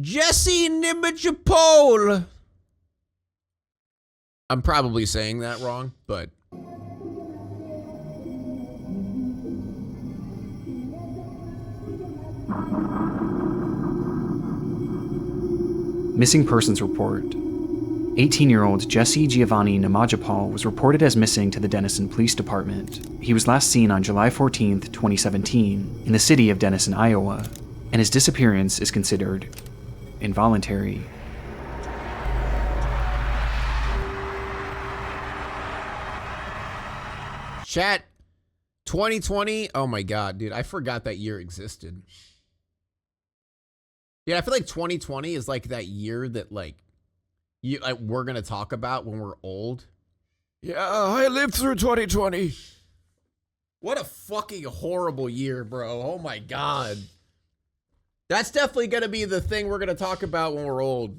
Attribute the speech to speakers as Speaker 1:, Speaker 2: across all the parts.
Speaker 1: Jesse Nimajapol. I'm probably saying that wrong, but
Speaker 2: Missing Persons Report. 18-year-old Jesse Giovanni Nimajapol was reported as missing to the Denison Police Department. He was last seen on July 14, 2017, in the city of Denison, Iowa, and his disappearance is considered involuntary.
Speaker 1: chat 2020. Oh my god, dude, I forgot that year existed. Yeah, I feel like 2020 is like that year that like we're gonna talk about when we're old.
Speaker 3: Yeah, I lived through 2020.
Speaker 1: What a fucking horrible year, bro. Oh my god. That's definitely gonna be the thing we're gonna talk about when we're old.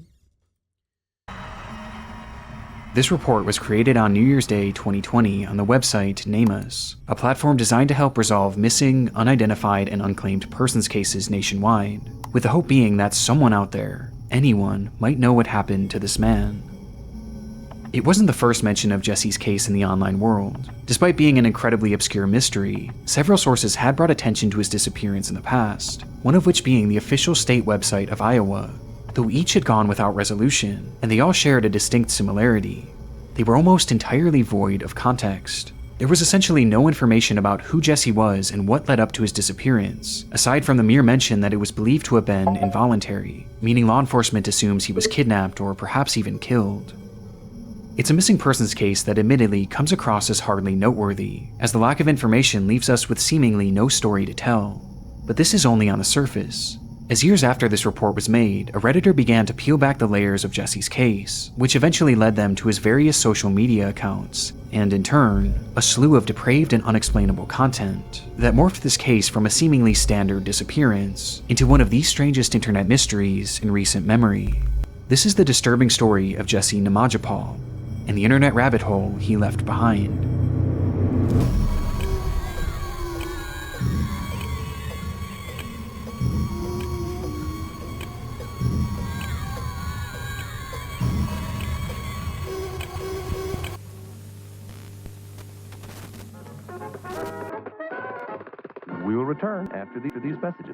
Speaker 2: This report was created on New Year's Day 2020 on the website Name Us, a platform designed to help resolve missing, unidentified, and unclaimed persons cases nationwide, with the hope being that someone out there, anyone, might know what happened to this man. It wasn't the first mention of Jesse's case in the online world. Despite being an incredibly obscure mystery, several sources had brought attention to his disappearance in the past, one of which being the official state website of Iowa. Though each had gone without resolution, and they all shared a distinct similarity, they were almost entirely void of context. There was essentially no information about who Jesse was and what led up to his disappearance, aside from the mere mention that it was believed to have been involuntary, meaning law enforcement assumes he was kidnapped or perhaps even killed. It's a missing persons case that admittedly comes across as hardly noteworthy, as the lack of information leaves us with seemingly no story to tell. But this is only on the surface. As years after this report was made, a Redditor began to peel back the layers of Jesse's case, which eventually led them to his various social media accounts, and in turn, a slew of depraved and unexplainable content that morphed this case from a seemingly standard disappearance into one of the strangest internet mysteries in recent memory. This is the disturbing story of Jesse Nimajapol, and the internet rabbit hole he left behind.
Speaker 4: We will return after these messages.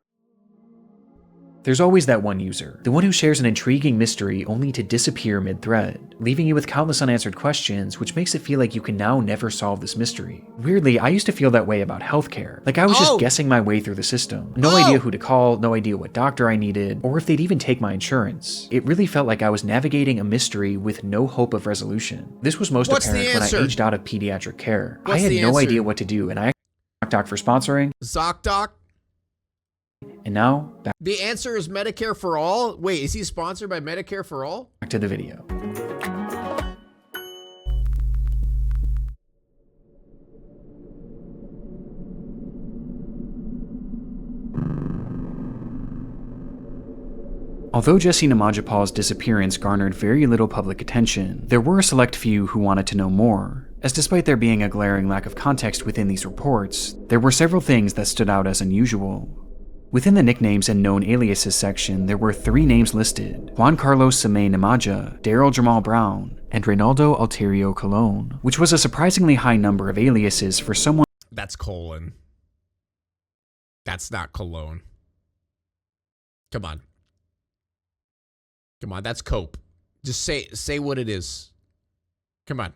Speaker 2: There's always that one user, the one who shares an intriguing mystery only to disappear mid-thread, leaving you with countless unanswered questions, which makes it feel like you can now never solve this mystery. Weirdly, I used to feel that way about healthcare. Like I was just guessing my way through the system. No idea who to call, no idea what doctor I needed, or if they'd even take my insurance. It really felt like I was navigating a mystery with no hope of resolution. This was most apparent when I aged out of pediatric care. I had no idea what to do, and I asked Doc for sponsoring.
Speaker 1: ZocDoc?
Speaker 2: And now, back
Speaker 1: the answer is Medicare for All? Wait, is he sponsored by Medicare for All?
Speaker 2: to the video. Although Jesse Nimajapol's disappearance garnered very little public attention, there were a select few who wanted to know more, as despite there being a glaring lack of context within these reports, there were several things that stood out as unusual. Within the nicknames and known aliases section, there were 3 names listed: Juan Carlos Samay Nimaja, Daryl Jamal Brown, and Reynaldo Alterio Colon, which was a surprisingly high number of aliases for someone.
Speaker 1: That's colon. That's not cologne. Come on. Come on, that's cope. Just say what it is. Come on.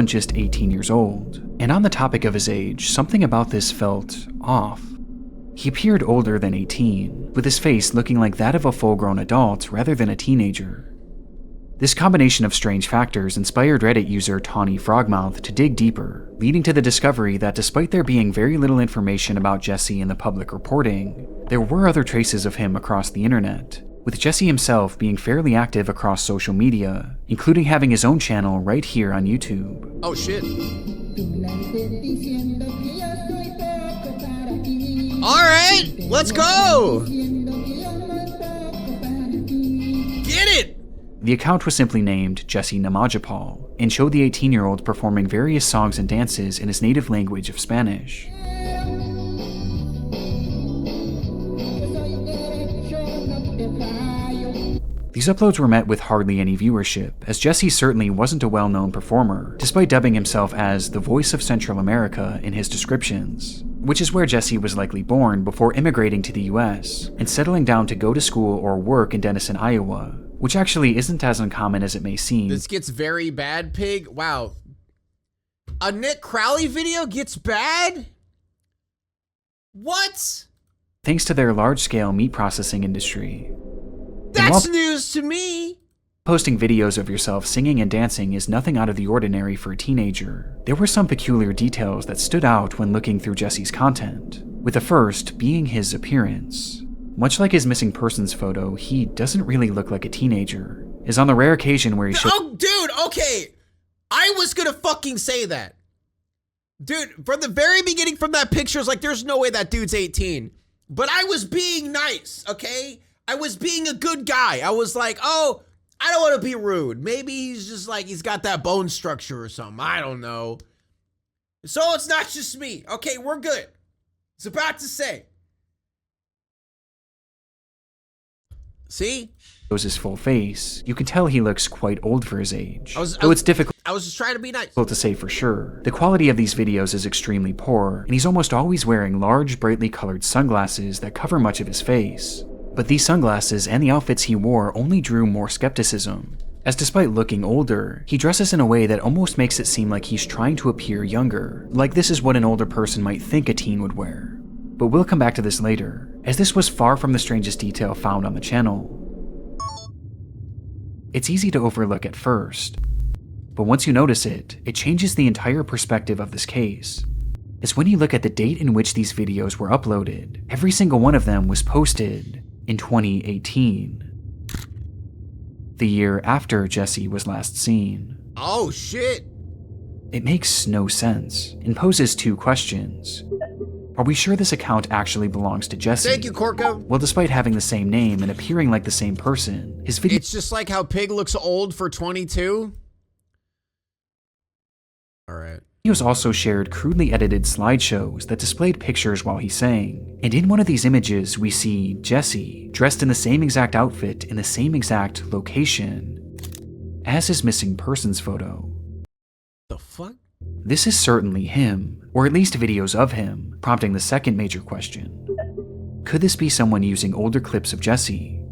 Speaker 2: Just 18 years old. And on the topic of his age, something about this felt off. He appeared older than 18, with his face looking like that of a full-grown adult rather than a teenager. This combination of strange factors inspired Reddit user Tawny Frogmouth to dig deeper, leading to the discovery that despite there being very little information about Jesse in the public reporting, there were other traces of him across the internet, with Jesse himself being fairly active across social media, including having his own channel right here on YouTube.
Speaker 1: Oh shit. Alright, let's go! Get it!
Speaker 2: The account was simply named Jesse Nimajapol, and showed the 18-year-old performing various songs and dances in his native language of Spanish. These uploads were met with hardly any viewership, as Jesse certainly wasn't a well-known performer, despite dubbing himself as the voice of Central America in his descriptions, which is where Jesse was likely born before immigrating to the US and settling down to go to school or work in Denison, Iowa, which actually isn't as uncommon as it may seem.
Speaker 1: This gets very bad, Pig. Wow. A Nick Crowley video gets bad? What?
Speaker 2: Thanks to their large-scale meat processing industry.
Speaker 1: That's news to me!
Speaker 2: Posting videos of yourself singing and dancing is nothing out of the ordinary for a teenager. There were some peculiar details that stood out when looking through Jesse's content, with the first being his appearance. Much like his missing persons photo, he doesn't really look like a teenager, as on the rare occasion where he
Speaker 1: Oh, dude, okay. I was gonna fucking say that. Dude, from the very beginning from that picture, it's like, there's no way that dude's 18. But I was being nice, okay? I was being a good guy. I was like, oh, I don't want to be rude. Maybe he's just like, he's got that bone structure or something. I don't know. So it's not just me. Okay, we're good. It's about to say. See?
Speaker 2: shows his full face, you can tell he looks quite old for his age.
Speaker 1: Though
Speaker 2: it's difficult
Speaker 1: I was just trying to be nice.
Speaker 2: to say for sure. The quality of these videos is extremely poor, and he's almost always wearing large, brightly colored sunglasses that cover much of his face. But these sunglasses and the outfits he wore only drew more skepticism, as despite looking older, he dresses in a way that almost makes it seem like he's trying to appear younger, like this is what an older person might think a teen would wear. But we'll come back to this later, as this was far from the strangest detail found on the channel. It's easy to overlook at first, but once you notice it, it changes the entire perspective of this case. As when you look at the date in which these videos were uploaded, every single one of them was posted in 2018. The year after Jesse was last seen.
Speaker 1: Oh shit!
Speaker 2: It makes no sense, and poses two questions. Are we sure this account actually belongs to Jesse?
Speaker 1: Thank you, Corco.
Speaker 2: Well, despite having the same name and appearing like the same person, his video—
Speaker 1: It's just like how Pig looks old for 22. Alright.
Speaker 2: videos also shared crudely edited slideshows that displayed pictures while he sang. And in one of these images, we see Jesse dressed in the same exact outfit in the same exact location as his missing persons photo.
Speaker 1: The fuck?
Speaker 2: This is certainly him, or at least videos of him, prompting the second major question. Could this be someone using older clips of Jesse?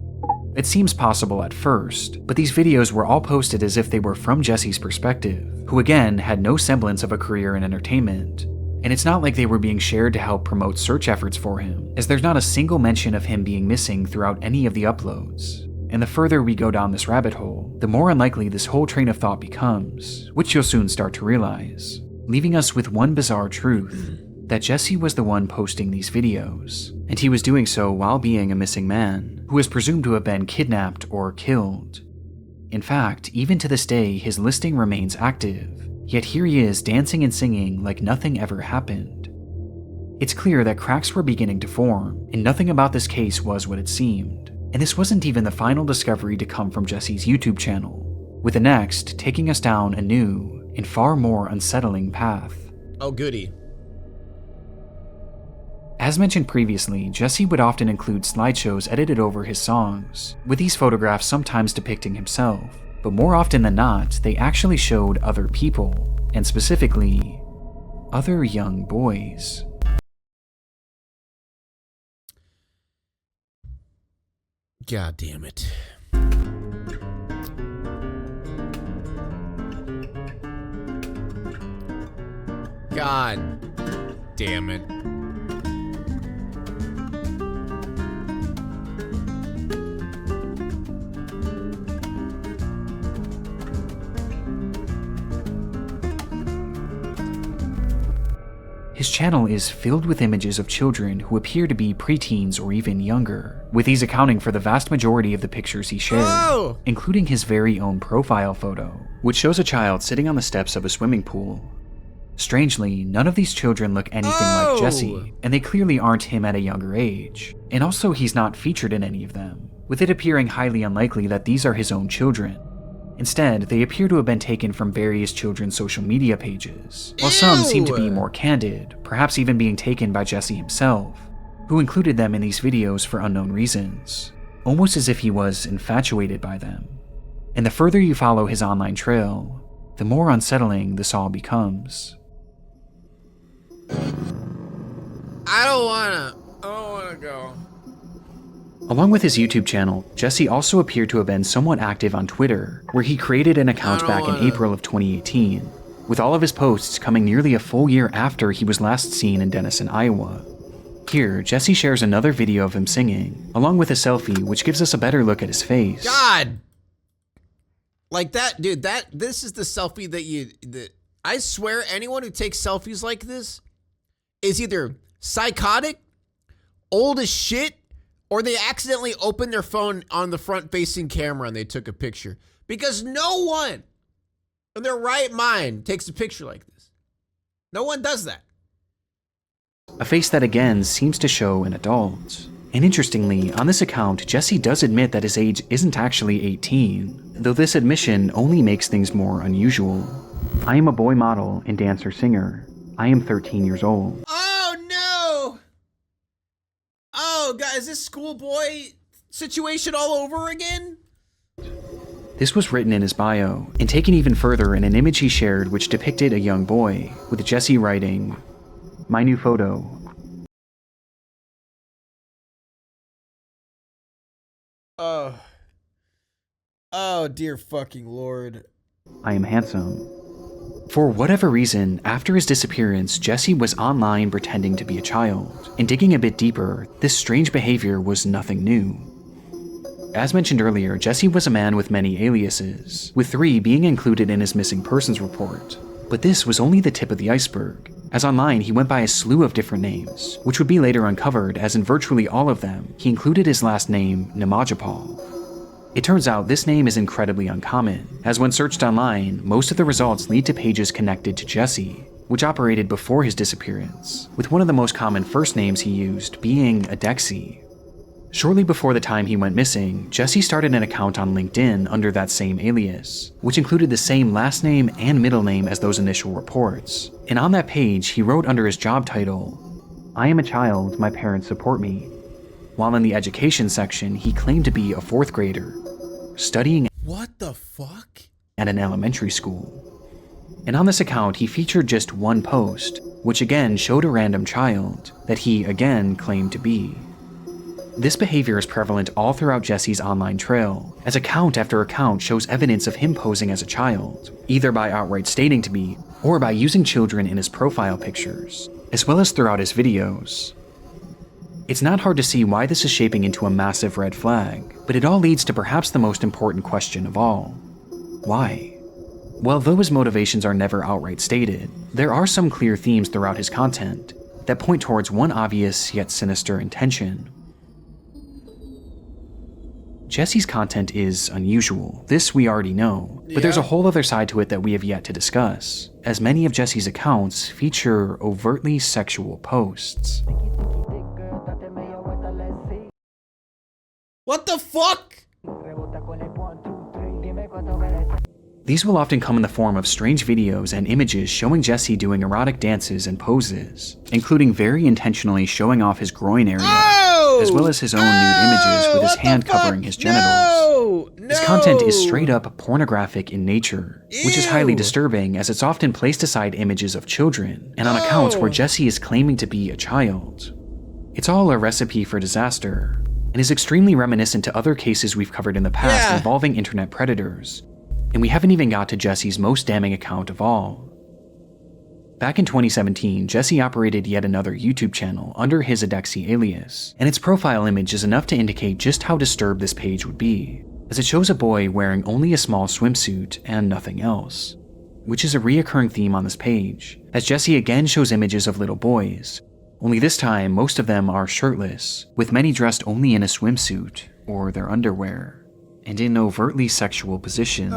Speaker 2: It seems possible at first, but these videos were all posted as if they were from Jesse's perspective, who again had no semblance of a career in entertainment. And it's not like they were being shared to help promote search efforts for him, as there's not a single mention of him being missing throughout any of the uploads. And the further we go down this rabbit hole, the more unlikely this whole train of thought becomes, which you'll soon start to realize, leaving us with one bizarre truth, that Jesse was the one posting these videos, and he was doing so while being a missing man, who is presumed to have been kidnapped or killed. In fact, even to this day, his listing remains active, yet here he is dancing and singing like nothing ever happened. It's clear that cracks were beginning to form, and nothing about this case was what it seemed. And this wasn't even the final discovery to come from Jesse's YouTube channel, with the next taking us down a new and far more unsettling path.
Speaker 1: Oh goody.
Speaker 2: As mentioned previously, Jesse would often include slideshows edited over his songs, with these photographs sometimes depicting himself, but more often than not, they actually showed other people, and specifically, other young boys.
Speaker 1: God damn it. God damn it.
Speaker 2: His channel is filled with images of children who appear to be preteens or even younger, with these accounting for the vast majority of the pictures he shared, including his very own profile photo, which shows a child sitting on the steps of a swimming pool. Strangely, none of these children look anything like Jesse, and they clearly aren't him at a younger age, and also he's not featured in any of them, with it appearing highly unlikely that these are his own children. Instead, they appear to have been taken from various children's social media pages, while some seem to be more candid, perhaps even being taken by Jesse himself, who included them in these videos for unknown reasons. almost as if he was infatuated by them. And the further you follow his online trail, the more unsettling this all becomes.
Speaker 1: I don't wanna go.
Speaker 2: Along with his YouTube channel, Jesse also appeared to have been somewhat active on Twitter, where he created an account back in April of 2018, with all of his posts coming nearly a full year after he was last seen in Denison, Iowa. Here, Jesse shares another video of him singing, along with a selfie which gives us a better look at his face.
Speaker 1: God! Like that, dude, this is the selfie that I swear anyone who takes selfies like this is either psychotic, old as shit, or they accidentally opened their phone on the front-facing camera and they took a picture. Because no one in their right mind takes a picture like this. No one does that.
Speaker 2: A face that again seems to show an adult. And interestingly, on this account, Jesse does admit that his age isn't actually 18, though this admission only makes things more unusual. I am a boy model and dancer-singer. I am 13 years old.
Speaker 1: Oh no! Oh, guys, is this schoolboy situation all over again?
Speaker 2: This was written in his bio, and taken even further in an image he shared which depicted a young boy, with Jesse writing, "My new photo.
Speaker 1: Oh, dear fucking Lord.
Speaker 2: I am handsome." For whatever reason, after his disappearance, Jesse was online pretending to be a child, and digging a bit deeper, this strange behavior was nothing new. As mentioned earlier, Jesse was a man with many aliases, with 3 being included in his missing persons report. But this was only the tip of the iceberg, as online he went by a slew of different names, which would be later uncovered as in virtually all of them, he included his last name, Nimajapol. It turns out this name is incredibly uncommon, as when searched online, most of the results lead to pages connected to Jesse, which operated before his disappearance, with one of the most common first names he used being Adexi. Shortly before the time he went missing, Jesse started an account on LinkedIn under that same alias, which included the same last name and middle name as those initial reports. And on that page, he wrote under his job title, "I am a child, my parents support me." While in the education section, he claimed to be a 4th grader, studying
Speaker 1: What the fuck?
Speaker 2: at an elementary school. And on this account, he featured just one post, which again showed a random child that he again claimed to be. This behavior is prevalent all throughout Jesse's online trail, as account after account shows evidence of him posing as a child, either by outright stating to be, or by using children in his profile pictures, as well as throughout his videos. It's not hard to see why this is shaping into a massive red flag, but it all leads to perhaps the most important question of all. Why? Well, though his motivations are never outright stated, there are some clear themes throughout his content that point towards one obvious yet sinister intention. Jesse's content is unusual, this we already know, but there's a whole other side to it that we have yet to discuss, as many of Jesse's accounts feature overtly sexual posts.
Speaker 1: What the fuck?
Speaker 2: These will often come in the form of strange videos and images showing Jesse doing erotic dances and poses, including very intentionally showing off his groin area, as well as his own nude images with his hand covering his genitals. His content is straight up pornographic in nature, which is highly disturbing as it's often placed aside images of children, and on accounts where Jesse is claiming to be a child. It's all a recipe for disaster, and is extremely reminiscent to other cases we've covered in the past involving internet predators. And we haven't even got to Jesse's most damning account of all. Back in 2017, Jesse operated yet another YouTube channel under his Adexi alias, and its profile image is enough to indicate just how disturbed this page would be, as it shows a boy wearing only a small swimsuit and nothing else, which is a reoccurring theme on this page, as Jesse again shows images of little boys, only this time most of them are shirtless, with many dressed only in a swimsuit or their underwear, and in overtly sexual positions.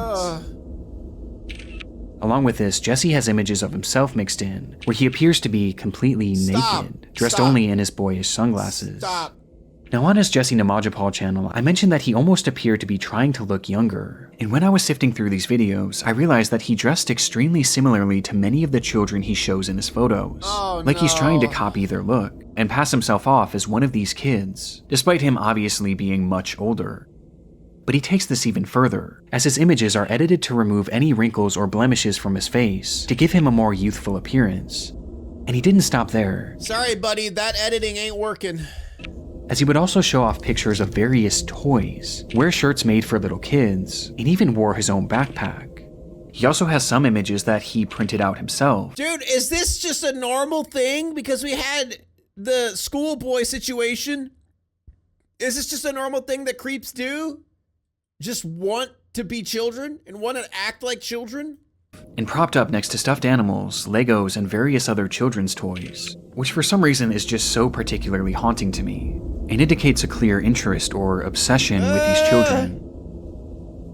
Speaker 2: Along with this, Jesse has images of himself mixed in, where he appears to be completely naked, dressed only in his boyish sunglasses. Now on his Jesse Nimajapol channel, I mentioned that he almost appeared to be trying to look younger, and when I was sifting through these videos, I realized that he dressed extremely similarly to many of the children he shows in his photos, like he's trying to copy their look. and pass himself off as one of these kids, despite him obviously being much older. But he takes this even further, as his images are edited to remove any wrinkles or blemishes from his face to give him a more youthful appearance. And he didn't stop there.
Speaker 1: Sorry, buddy, that editing ain't working.
Speaker 2: As he would also show off pictures of various toys, wear shirts made for little kids, and even wore his own backpack. He also has some images that he printed out himself.
Speaker 1: Dude, is this just a normal thing? Because we had the schoolboy situation. Is this just a normal thing that creeps do? Just want to be children and want to act like children?
Speaker 2: And propped up next to stuffed animals, Legos, and various other children's toys, which for some reason is just so particularly haunting to me, and indicates a clear interest or obsession with these children.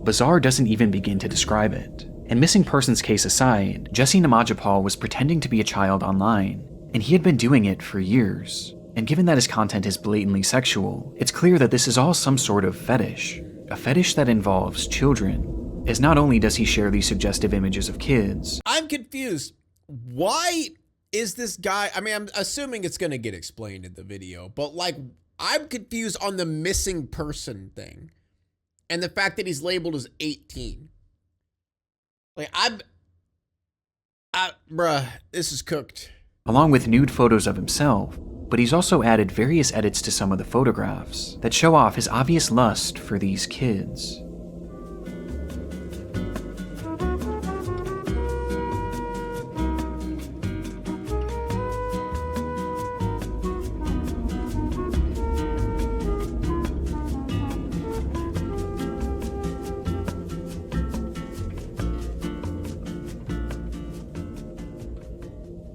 Speaker 2: Bizarre doesn't even begin to describe it. And missing persons case aside, Jesse Nimajapol was pretending to be a child online, and he had been doing it for years. And given that his content is blatantly sexual, it's clear that this is all some sort of fetish. A fetish that involves children, as not only does he share these suggestive images of kids.
Speaker 1: I'm confused. Why is this guy, I mean, I'm assuming it's gonna get explained in the video, but like, I'm confused on the missing person thing and the fact that he's labeled as 18. Like, bruh, this is cooked.
Speaker 2: Along with nude photos of himself, but he's also added various edits to some of the photographs that show off his obvious lust for these kids.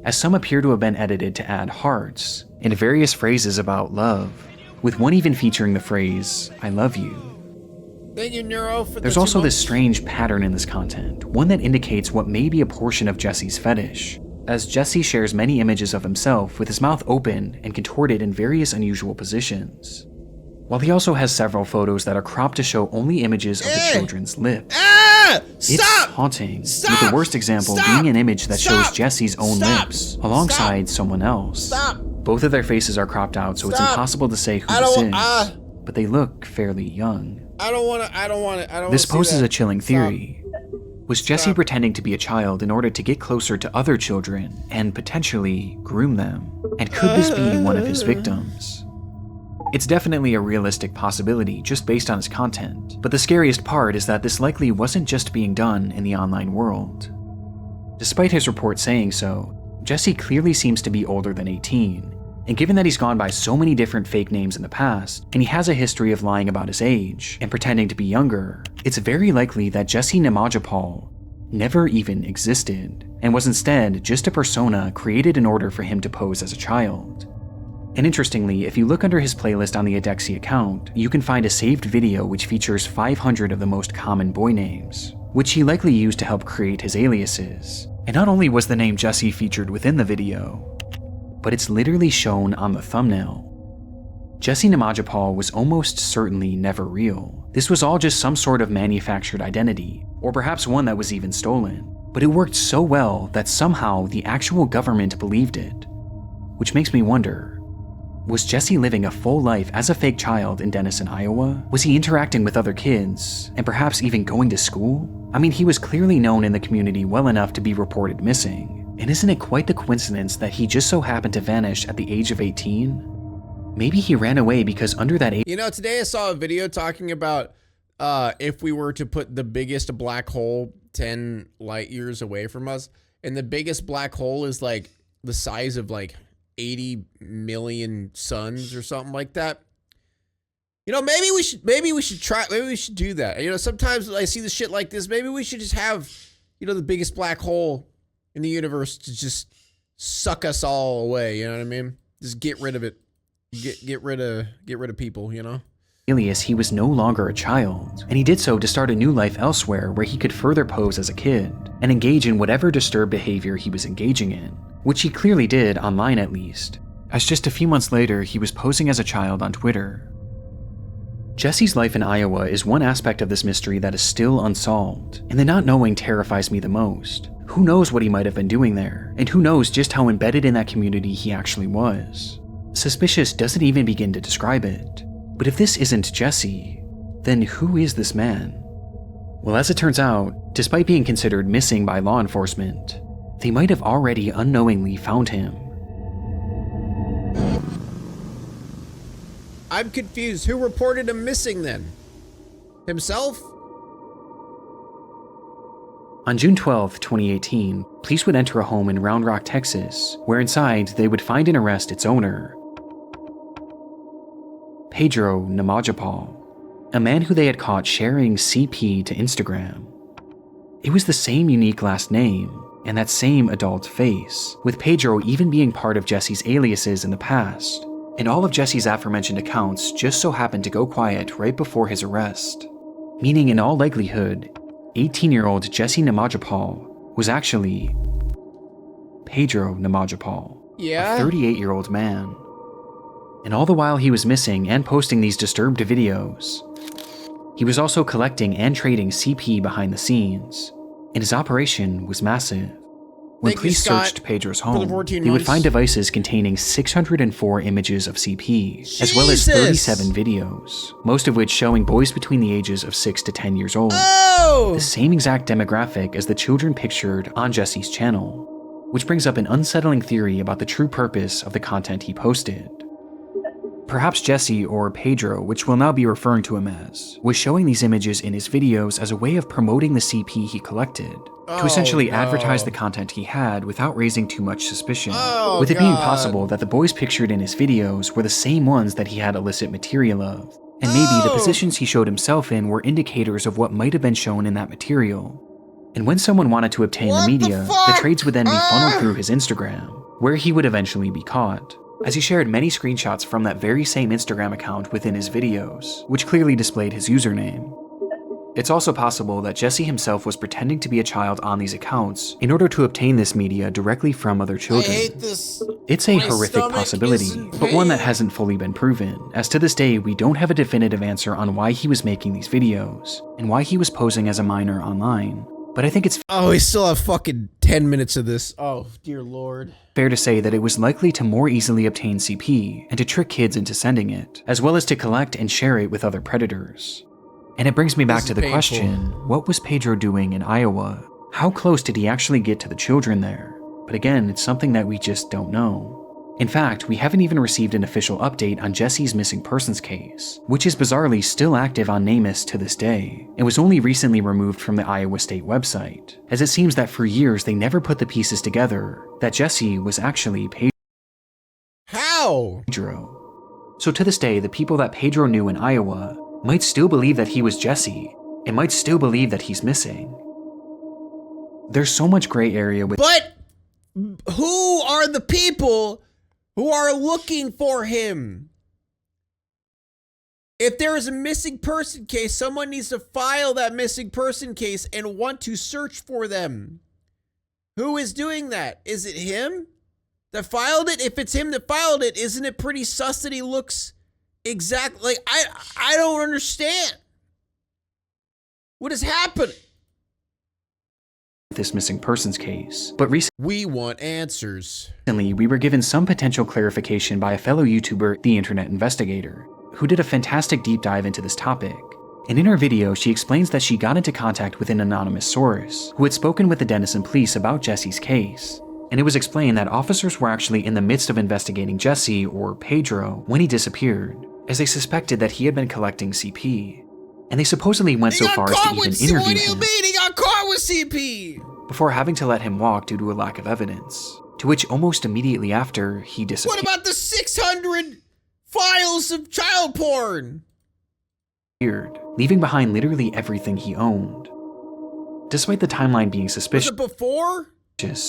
Speaker 2: As some appear to have been edited to add hearts and various phrases about love, with one even featuring the phrase, "I love you."
Speaker 1: Thank you, Neuro, for
Speaker 2: There's also this strange pattern in this content, one that indicates what may be a portion of Jesse's fetish, as Jesse shares many images of himself with his mouth open and contorted in various unusual positions. While he also has several photos that are cropped to show only images of the children's lips. It's haunting, with the worst example being an image that shows Jesse's own lips alongside someone else. Both of their faces are cropped out, so it's impossible to say who this is, but they look fairly young. This poses a chilling theory. Was Jesse pretending to be a child in order to get closer to other children and potentially groom them? And could this be one of his victims? It's definitely a realistic possibility just based on his content, but the scariest part is that this likely wasn't just being done in the online world. Despite his report saying so, Jesse clearly seems to be older than 18, and given that he's gone by so many different fake names in the past, and he has a history of lying about his age and pretending to be younger, it's very likely that Jesse Nimajapol never even existed, and was instead just a persona created in order for him to pose as a child. And interestingly, if you look under his playlist on the Adexi account, you can find a saved video which features 500 of the most common boy names, which he likely used to help create his aliases. And not only was the name Jesse featured within the video, but it's literally shown on the thumbnail. Jesse Nimajapol was almost certainly never real. This was all just some sort of manufactured identity, or perhaps one that was even stolen. But it worked so well that somehow the actual government believed it. Which makes me wonder, was Jesse living a full life as a fake child in Denison, Iowa? Was he interacting with other kids, and perhaps even going to school? I mean, he was clearly known in the community well enough to be reported missing. And isn't it quite the coincidence that he just so happened to vanish at the age of 18? Maybe he ran away because under that age—
Speaker 1: You know, today I saw a video talking about if we were to put the biggest black hole 10 light years away from us, and the biggest black hole is like the size of like 80 million suns or something like that. You know, maybe we should do that. You know, sometimes I see the shit like this. Maybe we should just have, you know, the biggest black hole in the universe to just suck us all away. You know what I mean? Just get rid of it. Get rid of people, you know?
Speaker 2: alias, he was no longer a child, and he did so to start a new life elsewhere where he could further pose as a kid and engage in whatever disturbed behavior he was engaging in, which he clearly did online at least, as just a few months later he was posing as a child on Twitter. Jesse's life in Iowa is one aspect of this mystery that is still unsolved, and the not knowing terrifies me the most. Who knows what he might have been doing there, and who knows just how embedded in that community he actually was. Suspicious doesn't even begin to describe it. But if this isn't Jesse, then who is this man? Well, as it turns out, despite being considered missing by law enforcement, they might have already unknowingly found him.
Speaker 1: I'm confused. Who reported him missing then? Himself?
Speaker 2: On June 12, 2018, police would enter a home in Round Rock, Texas, where inside they would find and arrest its owner, Pedro Nimajapol, a man who they had caught sharing CP to Instagram. It was the same unique last name and that same adult face, with Pedro even being part of Jesse's aliases in the past, and all of Jesse's aforementioned accounts just so happened to go quiet right before his arrest, meaning in all likelihood, 18-year-old Jesse Nimajapol was actually Pedro Nimajapol,
Speaker 1: Yeah?
Speaker 2: a 38-year-old man. And all the while he was missing and posting these disturbed videos, he was also collecting and trading CP behind the scenes, and his operation was massive. When
Speaker 1: Thank you,
Speaker 2: police
Speaker 1: Scott,
Speaker 2: searched Pedro's
Speaker 1: for the
Speaker 2: home,
Speaker 1: 14
Speaker 2: they would
Speaker 1: months.
Speaker 2: find devices containing 604 images of CP, as well as
Speaker 1: Jesus!
Speaker 2: 37 videos, most of which showing boys between the ages of 6 to 10 years old.
Speaker 1: Oh!
Speaker 2: The same exact demographic as the children pictured on Jesse's channel, which brings up an unsettling theory about the true purpose of the content he posted. Perhaps Jesse, or Pedro, which we'll now be referring to him as, was showing these images in his videos as a way of promoting the CP he collected, to essentially advertise the content he had without raising too much suspicion, with it being possible that the boys pictured in his videos were the same ones that he had illicit material of, and maybe the positions he showed himself in were indicators of what might have been shown in that material. And when someone wanted to obtain the media, the trades would then be funneled through his Instagram, where he would eventually be caught, as he shared many screenshots from that very same Instagram account within his videos, which clearly displayed his username. It's also possible that Jesse himself was pretending to be a child on these accounts in order to obtain this media directly from other children.
Speaker 1: I hate this.
Speaker 2: It's a
Speaker 1: My
Speaker 2: horrific
Speaker 1: stomach
Speaker 2: possibility,
Speaker 1: is in
Speaker 2: but one that
Speaker 1: pain.
Speaker 2: hasn't fully been proven, as to this day we don't have a definitive answer on why he was making these videos, and why he was posing as a minor online. But I think it's
Speaker 1: Oh, we still have fucking 10 minutes of this. Oh, dear lord.
Speaker 2: fair to say that it was likely to more easily obtain CP and to trick kids into sending it, as well as to collect and share it with other predators. And it brings me back
Speaker 1: This
Speaker 2: to
Speaker 1: is
Speaker 2: the
Speaker 1: painful.
Speaker 2: question, what was Pedro doing in Iowa? How close did he actually get to the children there? But again, it's something that we just don't know. In fact, we haven't even received an official update on Jesse's missing persons case, which is bizarrely still active on NamUs to this day, and was only recently removed from the Iowa State website, as it seems that for years they never put the pieces together that Jesse was actually
Speaker 1: How?
Speaker 2: Pedro. So to this day, the people that Pedro knew in Iowa might still believe that he was Jesse, and might still believe that he's missing. There's so much gray area with
Speaker 1: But who are the people who are looking for him? If there is a missing person case, someone needs to file that missing person case and want to search for them. Who is doing that? Is it him that filed it? If it's him that filed it, isn't it pretty sus that he looks exactly like I don't understand. What is happening?
Speaker 2: this missing persons case, but
Speaker 1: We want answers.
Speaker 2: recently we were given some potential clarification by a fellow YouTuber, The Internet Investigator, who did a fantastic deep dive into this topic. And in her video, she explains that she got into contact with an anonymous source who had spoken with the Denison police about Jesse's case. And it was explained that officers were actually in the midst of investigating Jesse, or Pedro, when he disappeared, as they suspected that he had been collecting CP. And they supposedly went so far as to even interview
Speaker 1: What do you
Speaker 2: him
Speaker 1: mean? He got caught with CP.
Speaker 2: before having to let him walk due to a lack of evidence, to which almost immediately after, he
Speaker 1: What
Speaker 2: disappeared.
Speaker 1: about the 600 files of child porn?
Speaker 2: Leaving behind literally everything he owned. Despite the timeline being
Speaker 1: Was
Speaker 2: suspicious,
Speaker 1: it before?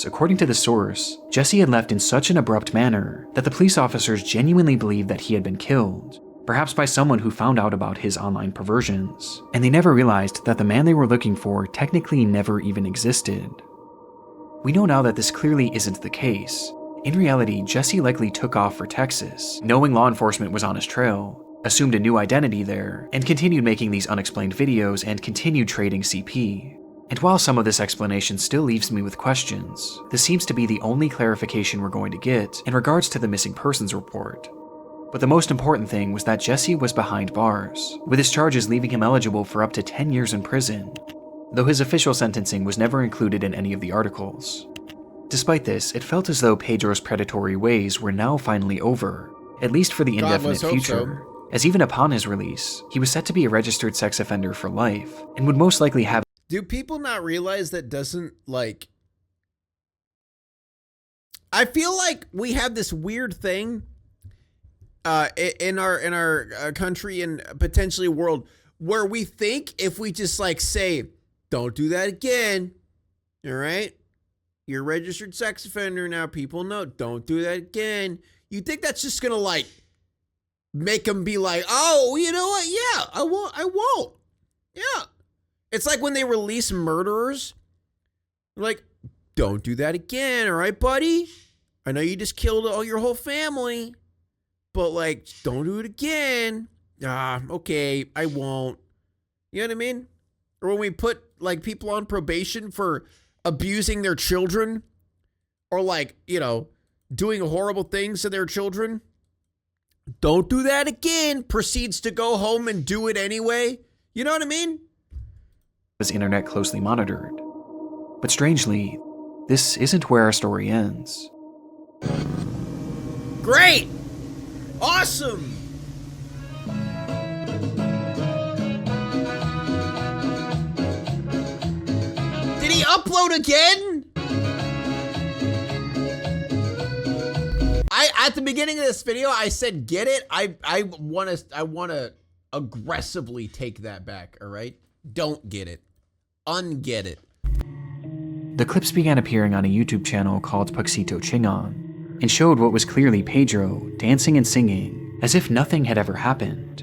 Speaker 2: according to the source, Jesse had left in such an abrupt manner that the police officers genuinely believed that he had been killed, perhaps by someone who found out about his online perversions, and they never realized that the man they were looking for technically never even existed. We know now that this clearly isn't the case. In reality, Jesse likely took off for Texas, knowing law enforcement was on his trail, assumed a new identity there, and continued making these unexplained videos and continued trading CP. And while some of this explanation still leaves me with questions, this seems to be the only clarification we're going to get in regards to the missing persons report. But the most important thing was that Jesse was behind bars, with his charges leaving him eligible for up to 10 years in prison, though his official sentencing was never included in any of the articles. Despite this, it felt as though Pedro's predatory ways were now finally over, at least for the indefinite future, as even upon his release, he was set to be a registered sex offender for life, and would most likely have—
Speaker 1: Do people not realize that doesn't, like... I feel like we have this weird thing in our country and potentially world where we think if we just like say, don't do that again, all right? You're a registered sex offender now. People know, don't do that again. You think that's just gonna like make them be like, oh, you know what? Yeah, I won't. Yeah. It's like when they release murderers, like, don't do that again, all right, buddy? I know you just killed all your whole family, but like, don't do it again. Okay, I won't. You know what I mean? Or when we put like people on probation for abusing their children, or like, you know, doing horrible things to their children. Don't do that again. Proceeds to go home and do it anyway. You know what I mean?
Speaker 2: his internet closely monitored. But strangely, this isn't where our story ends.
Speaker 1: Great! Awesome! Did he upload again? At the beginning of this video, I said, get it? I want to aggressively take that back, all right? Don't get it. Unget it.
Speaker 2: The clips began appearing on a YouTube channel called Puxito Chingon, and showed what was clearly Pedro dancing and singing as if nothing had ever happened.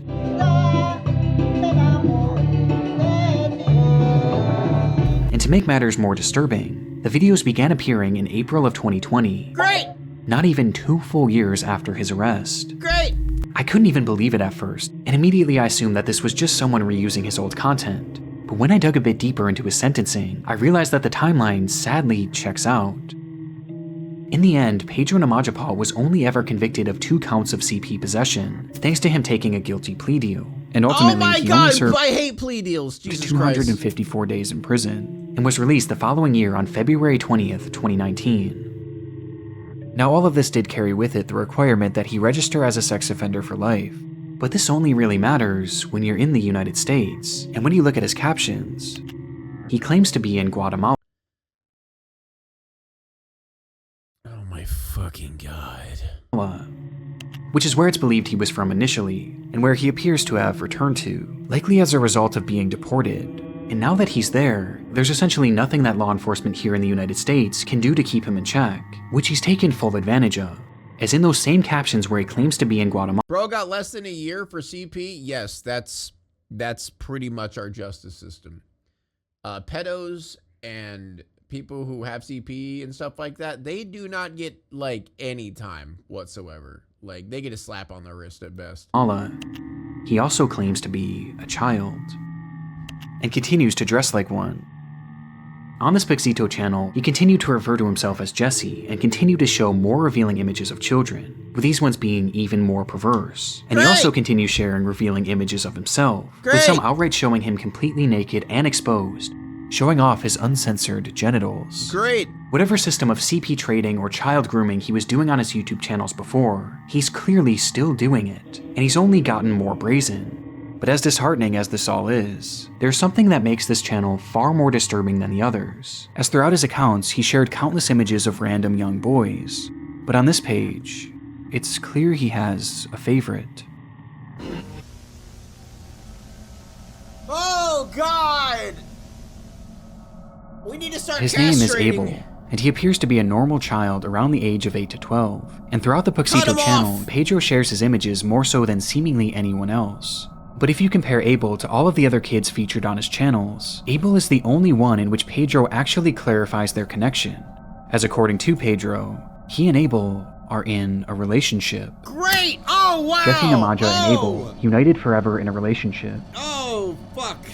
Speaker 2: And to make matters more disturbing, the videos began appearing in April of 2020.
Speaker 1: Great!
Speaker 2: Not even 2 full years after his arrest.
Speaker 1: Great!
Speaker 2: I couldn't even believe it at first, and immediately I assumed that this was just someone reusing his old content. But when I dug a bit deeper into his sentencing, I realized that the timeline sadly checks out. In the end, Pedro Nimajapol was only ever convicted of 2 counts of CP possession, thanks to him taking a guilty plea deal. And ultimately,
Speaker 1: oh my
Speaker 2: he
Speaker 1: God,
Speaker 2: only served
Speaker 1: I hate plea deals. Jesus
Speaker 2: 254 days in prison, and was released the following year on February 20th, 2019. Now, all of this did carry with it the requirement that he register as a sex offender for life, but this only really matters when you're in the United States, and when you look at his captions, he claims to be in Guatemala.
Speaker 1: Oh my fucking God.
Speaker 2: Which is where it's believed he was from initially, and where he appears to have returned to, likely as a result of being deported. And now that he's there, there's essentially nothing that law enforcement here in the United States can do to keep him in check, which he's taken full advantage of. As in those same captions where he claims to be in Guatemala.
Speaker 1: Bro got less than a year for CP? Yes, that's pretty much our justice system. Pedos and people who have CP and stuff like that, they do not get like any time whatsoever. Like they get a slap on the wrist at best.
Speaker 2: He also claims to be a child, and continues to dress like one. On this Puxito channel, he continued to refer to himself as Jesse and continued to show more revealing images of children, with these ones being even more perverse. And he also continues sharing revealing images of himself, with some outright showing him completely naked and exposed, showing off his uncensored genitals.
Speaker 1: Great!
Speaker 2: Whatever system of CP trading or child grooming he was doing on his YouTube channels before, he's clearly still doing it, and he's only gotten more brazen. But as disheartening as this all is, there's something that makes this channel far more disturbing than the others, as throughout his accounts he shared countless images of random young boys. But on this page, it's clear he has a favorite.
Speaker 1: Oh God! We need to start
Speaker 2: His name is Abel, and he appears to be a normal child around the age of 8 to 12. And throughout the Puxito channel, Pedro shares his images more so than seemingly anyone else. But if you compare Abel to all of the other kids featured on his channels, Abel is the only one in which Pedro actually clarifies their connection, as according to Pedro, he and Abel are in a relationship.
Speaker 1: Great! Oh wow!
Speaker 2: Jesse Nimajapol and Abel, united forever in a relationship.
Speaker 1: Oh fuck!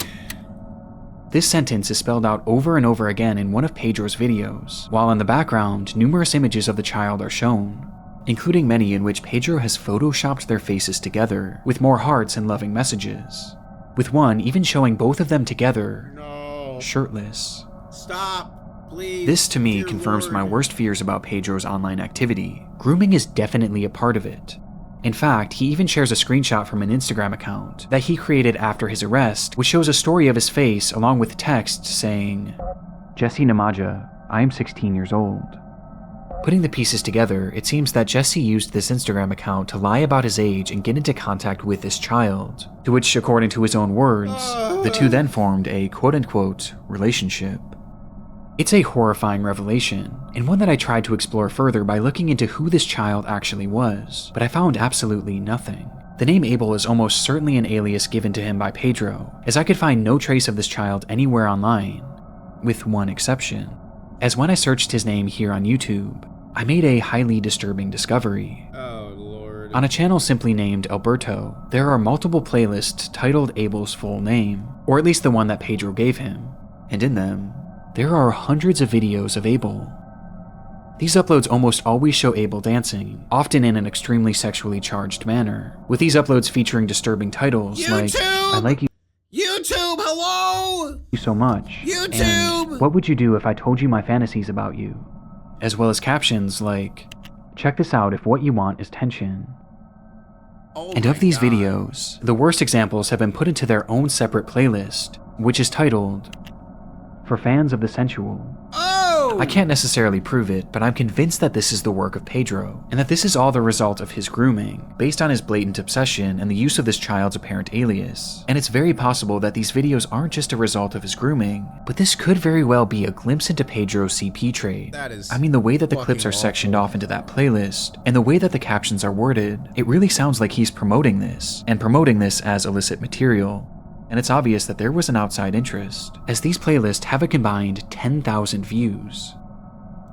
Speaker 2: This sentence is spelled out over and over again in one of Pedro's videos, while in the background, numerous images of the child are shown, including many in which Pedro has photoshopped their faces together, with more hearts and loving messages, with one even showing both of them together, shirtless.
Speaker 1: Stop, please.
Speaker 2: This to me
Speaker 1: Dear
Speaker 2: confirms
Speaker 1: Lord.
Speaker 2: my worst fears about Pedro's online activity. Grooming is definitely a part of it. In fact, he even shares a screenshot from an Instagram account that he created after his arrest, which shows a story of his face along with text saying, "Jesse Nimajapol, I am 16 years old." Putting the pieces together, it seems that Jesse used this Instagram account to lie about his age and get into contact with this child, to which, according to his own words, the two then formed a quote-unquote relationship. It's a horrifying revelation, and one that I tried to explore further by looking into who this child actually was, but I found absolutely nothing. The name Abel is almost certainly an alias given to him by Pedro, as I could find no trace of this child anywhere online, with one exception, as when I searched his name here on YouTube, I made a highly disturbing discovery.
Speaker 1: Oh, Lord.
Speaker 2: On a channel simply named Alberto, there are multiple playlists titled Abel's full name, or at least the one that Pedro gave him, and in them, there are hundreds of videos of Abel. These uploads almost always show Abel dancing, often in an extremely sexually charged manner, with these uploads featuring disturbing titles like,
Speaker 1: YouTube!
Speaker 2: "I like
Speaker 1: YouTube, hello?
Speaker 2: you so much,"
Speaker 1: YouTube!
Speaker 2: and "What would you do if I told you my fantasies about you?" As well as captions like, "Check this out if what you want is tension."
Speaker 1: Oh
Speaker 2: And
Speaker 1: my
Speaker 2: of these
Speaker 1: God.
Speaker 2: videos, the worst examples have been put into their own separate playlist, which is titled, "For Fans of the Sensual."
Speaker 1: Oh!
Speaker 2: I can't necessarily prove it, but I'm convinced that this is the work of Pedro, and that this is all the result of his grooming, based on his blatant obsession and the use of this child's apparent alias. And it's very possible that these videos aren't just a result of his grooming, but this could very well be a glimpse into Pedro's CP trade.
Speaker 1: That is
Speaker 2: I mean, the way that the clips
Speaker 1: fucking
Speaker 2: are sectioned
Speaker 1: awful.
Speaker 2: off into that playlist, and the way that the captions are worded, it really sounds like he's promoting this, and promoting this as illicit material. And it's obvious that there was an outside interest, as these playlists have a combined 10,000 views.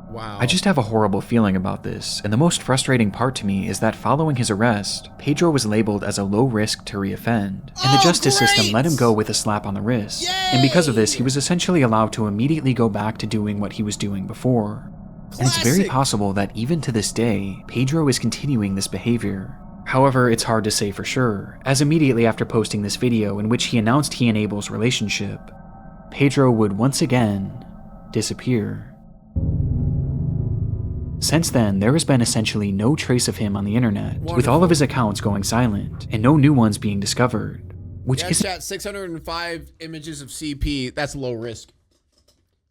Speaker 1: Wow.
Speaker 2: I just have a horrible feeling about this, and the most frustrating part to me is that following his arrest, Pedro was labeled as a low risk to reoffend, and the justice system let him go with a slap on the wrist, and because of this, he was essentially allowed to immediately go back to doing what he was doing before. And it's very
Speaker 1: Classic.
Speaker 2: possible that even to this day, Pedro is continuing this behavior. However, it's hard to say for sure, as immediately after posting this video in which he announced he and Abel's relationship, Pedro would once again disappear. Since then, there has been essentially no trace of him on the internet, with all of his accounts going silent, and no new ones being discovered, which
Speaker 1: Yeah,
Speaker 2: isn't
Speaker 1: chat, 605 images of CP. That's low risk.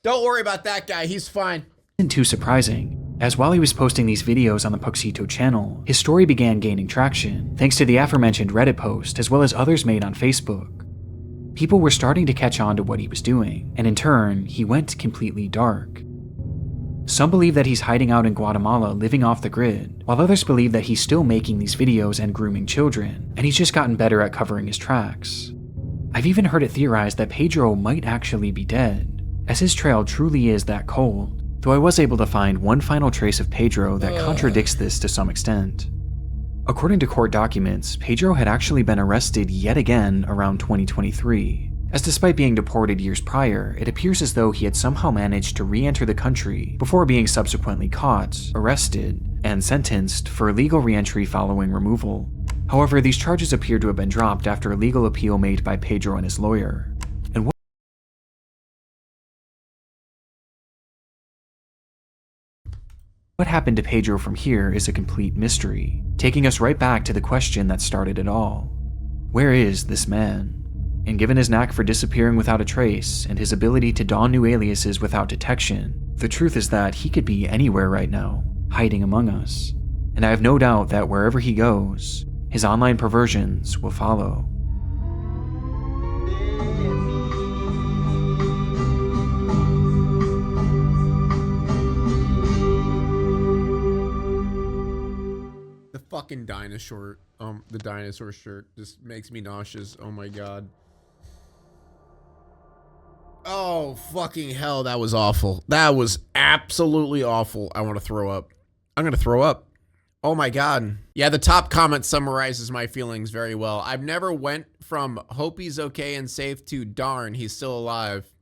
Speaker 1: Don't worry about that guy. He's fine.
Speaker 2: too surprising, as while he was posting these videos on the Puxito channel, his story began gaining traction, thanks to the aforementioned Reddit post as well as others made on Facebook. People were starting to catch on to what he was doing, and in turn, he went completely dark. Some believe that he's hiding out in Guatemala living off the grid, while others believe that he's still making these videos and grooming children, and he's just gotten better at covering his tracks. I've even heard it theorized that Pedro might actually be dead, as his trail truly is that cold, though I was able to find one final trace of Pedro that contradicts this to some extent. According to court documents, Pedro had actually been arrested yet again around 2023, as despite being deported years prior, it appears as though he had somehow managed to re-enter the country before being subsequently caught, arrested, and sentenced for illegal re-entry following removal. However, these charges appear to have been dropped after a legal appeal made by Pedro and his lawyer. And what happened to Pedro from here is a complete mystery, taking us right back to the question that started it all. Where is this man? And given his knack for disappearing without a trace, and his ability to don new aliases without detection, the truth is that he could be anywhere right now, hiding among us. And I have no doubt that wherever he goes, his online perversions will follow.
Speaker 1: The fucking dinosaur, the dinosaur shirt just makes me nauseous. Oh my God. Oh, fucking hell, that was awful. That was absolutely awful. I want to throw up. I'm going to throw up. Oh my God. Yeah, the top comment summarizes my feelings very well. I've never went from hope he's okay and safe to darn, he's still alive.